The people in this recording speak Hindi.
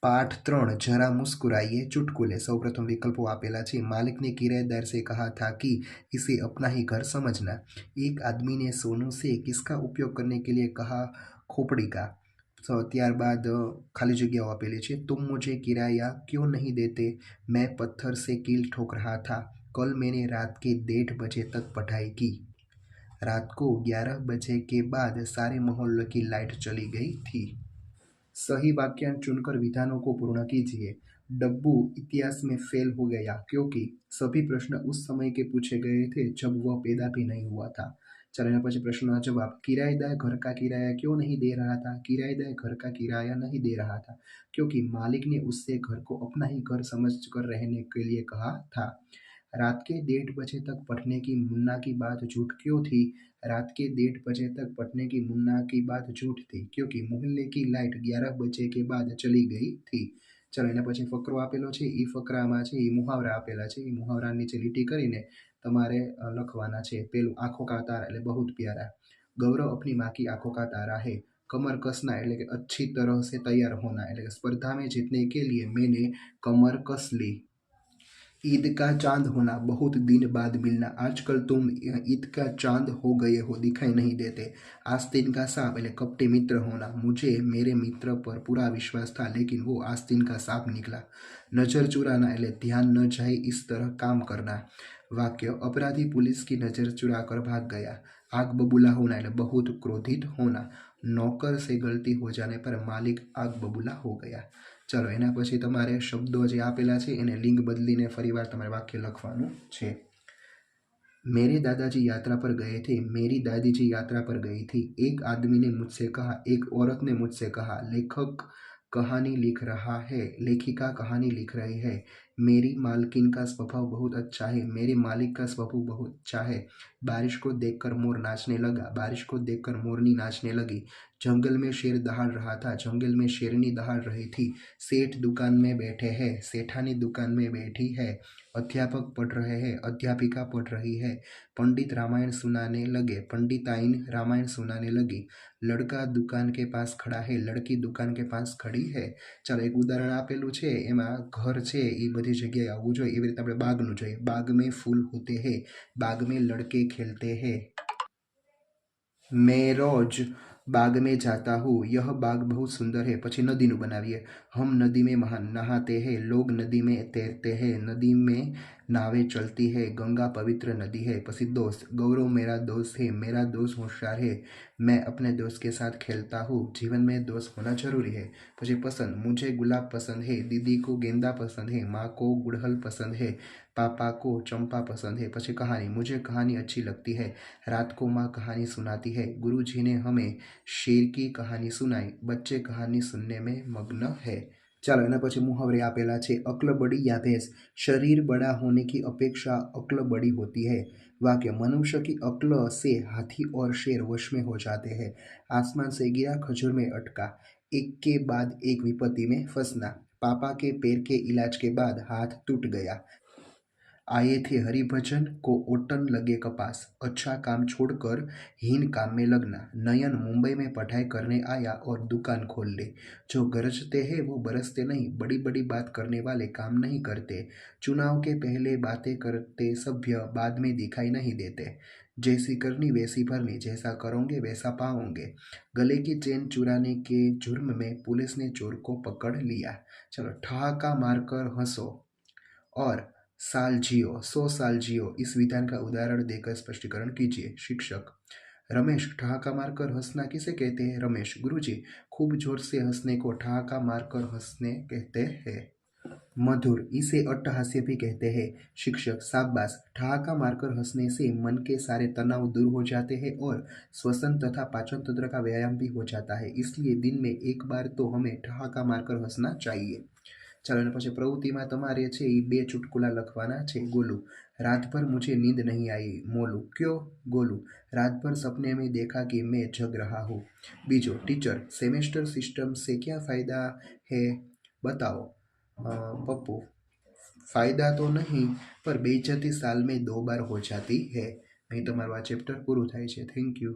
पाठ 3 जरा मुस्कुराइए चुटकुले। सौप्रथम विकल्पों आपेला छे। मालिक ने किराएदार से कहा था कि इसे अपना ही घर समझना। एक आदमी ने सोनू से किसका उपयोग करने के लिए कहा? खोपड़ी का। ત્યારબાદ खाली जगह आपेली छे। तुम मुझे किराया क्यों नहीं देते? मैं पत्थर से कील ठोक रहा था। कल मैंने रात के 1:30 बजे तक पढ़ाई की। रात को 11 बजे के बाद सारे मोहल्ले की लाइट चली गई थी। सही वाक्यांश चुनकर विधानों को पूर्ण कीजिए। डब्बू इतिहास में फेल हो गया क्योंकि सभी प्रश्न उस समय के पूछे गए थे जब वह पैदा भी नहीं हुआ था। चलो एना पछी प्रश्न जवाब। किराएदार घर का किराया क्यों नहीं दे रहा था? किराएदार घर का किराया नहीं दे रहा था क्योंकि मालिक ने उससे घर को अपना ही घर समझ कर रहने के लिए कहा था। रात के 1:30 बजे तक पढ़ने की मुन्ना की बात झूठ क्यों थी? रात के 1:30 बजे तक पढ़ने की मुन्ना की बात झूठ थी क्योंकि मोहल्ले की लाइट 11 बजे के बाद चली गई थी। चलो एना पछी फकरो आपेलो छे। ई फकरामां छे ई मुहावरा आपेला छे। ई मुहावरा नीचे લીટી કરીને તમારે લખવાના છે। પેલું આંખों का तारा એટલે बहुत प्यारा। गौरव अपनी माँ की आंखों का तारा है। कमर कसना એટલે કે अच्छी तरह से तैयार होना એટલે કે स्पर्धा में जीतने के लिए मैंने कमर कस ली। ईद का चांद होना बहुत दिन बाद मिलना। आजकल तुम ईद का चांद हो गए हो, दिखाई नहीं देते। आस्तीन का सांप એટલે कपटी मित्र होना। मुझे मेरे मित्र पर पूरा विश्वास था लेकिन वो आस्तीन का सांप निकला। नजर चुराना એટલે ध्यान न जाए इस तरह काम करना। वाक्य अपराधी पुलिस की नजर चुरा कर भाग गया। आग बबूला होना એટલે बहुत क्रोधित होना। नौकर से गलती हो जाने पर मालिक आग बबूला हो गया। चलो एना पछी तमारे शब्दों जे आपेला छे एने लिंग बदलीने फरीवार तमारे वाक्य लखवानुं छे। मेरे दादाजी यात्रा पर गए थे। मेरी दादी जी यात्रा पर गई थी। एक आदमी ने मुझसे कहा, एक औरत ने मुझसे कहा। लेखक कहानी लिख रहा है, लेखिका कहानी लिख रही है। मेरी मालकिन का स्वभाव बहुत अच्छा है। मेरे मालिक का स्वभाव बहुत अच्छा है। बारिश को देखकर मोर नाचने लगा। बारिश को देखकर मोरनी नाचने लगी। जंगल में शेर दहाड़ रहा था। जंगल में शेरनी दहाड़ रही थी। सेठ दुकान में बैठे हैं। सेठानी दुकान में बैठी है। अध्यापक पढ़ रहे हैं। अध्यापिका पढ़ रही है। पंडित रामायण सुनाने लगे। पंडिताइन रामायण सुनाने लगी। लड़का दुकान के पास खड़ा है। लड़की दुकान के पास खड़ी है। ચાલો એક ઉદાહરણ આપેલું છે એમાં ઘર છે એ બધી જગ્યાએ આવવું જોઈએ એવી રીતે આપણે બાગનું જોઈએ। बाग में फूल होते हैं। बाग में लड़के खेलते हैं। मैं रोज बाग में जाता हूँ। यह बाग बहुत सुंदर है। પછી નદીનું બનાવીએ। हम नदी में नहाते हैं। लोग नदी में तैरते हैं। नदी में नावें चलती है। गंगा पवित्र नदी है। પછી दोस्त गौरव मेरा दोस्त है। मेरा दोस्त होशियार है। मैं अपने दोस्त के साथ खेलता हूँ। जीवन में दोस्त होना जरूरी है। પછી पसंद मुझे गुलाब पसंद है। दीदी को गेंदा पसंद है। माँ को गुड़हल पसंद है। पापा को चंपा पसंद है। પછી कहानी मुझे कहानी अच्छी लगती है। रात को माँ कहानी सुनाती है। गुरुजी ने हमें शेर की कहानी सुनाई। बच्चे कहानी सुनने में मग्न है। चलो एना पछी मुहावरे आपेला छे। अक्ल बड़ी या भैंस? शरीर बड़ा होने की अपेक्षा अक्ल बड़ी होती है। वाक्य मनुष्य की अक्ल से हाथी और शेर वश में हो जाते हैं। आसमान से गिरा खजूर में अटका। एक के बाद एक विपत्ति में फंसना। पापा के पैर के इलाज के बाद हाथ टूट गया। आए थे हरिभजन को ओटन लगे कपास। अच्छा काम छोड़कर हीन काम में लगना। नयन मुंबई में पढ़ाई करने आया और दुकान खोल ले। जो गरजते हैं वो बरसते नहीं। बड़ी बड़ी बात करने वाले काम नहीं करते। चुनाव के पहले बातें करते सभ्य बाद में दिखाई नहीं देते। जैसी करनी वैसी भरनी। जैसा करोगे वैसा पाओगे। गले की चेन चुराने के जुर्म में पुलिस ने चोर को पकड़ लिया। चलो ठहाका मारकर हंसो और साल जियो 100 साल जियो इस विधान का उदाहरण देकर स्पष्टीकरण कीजिए। शिक्षक रमेश ठहाका मारकर हंसना किसे कहते हैं? रमेश गुरुजी खूब जोर से हंसने को ठहाका मारकर हंसने कहते हैं। मधुर इसे अट्टहास्य भी कहते हैं। शिक्षक शाबाश ठहाका मारकर हंसने से मन के सारे तनाव दूर हो जाते हैं और श्वसन तथा पाचन तंत्र का व्यायाम भी हो जाता है। इसलिए दिन में एक बार तो हमें ठहाका मारकर हंसना चाहिए। चलो एना पछी प्रवृत्तिमां तमारे छे ई 2 चुटकुला लखवाना छे। गोलू रात भर मुझे नींद नहीं आई। मोलू क्यों? गोलू रात भर सपने में देखा कि मैं जग रहा हूँ। बीजो टीचर सेमेस्टर सिस्टम से क्या फ़ायदा है बताओ। पप्पू फ़ायदा तो नहीं पर बेइज्जती साल में 2 बार हो जाती है। અહીં તમારું આ ચેપ્ટર પૂરું થાય છે। Thank you.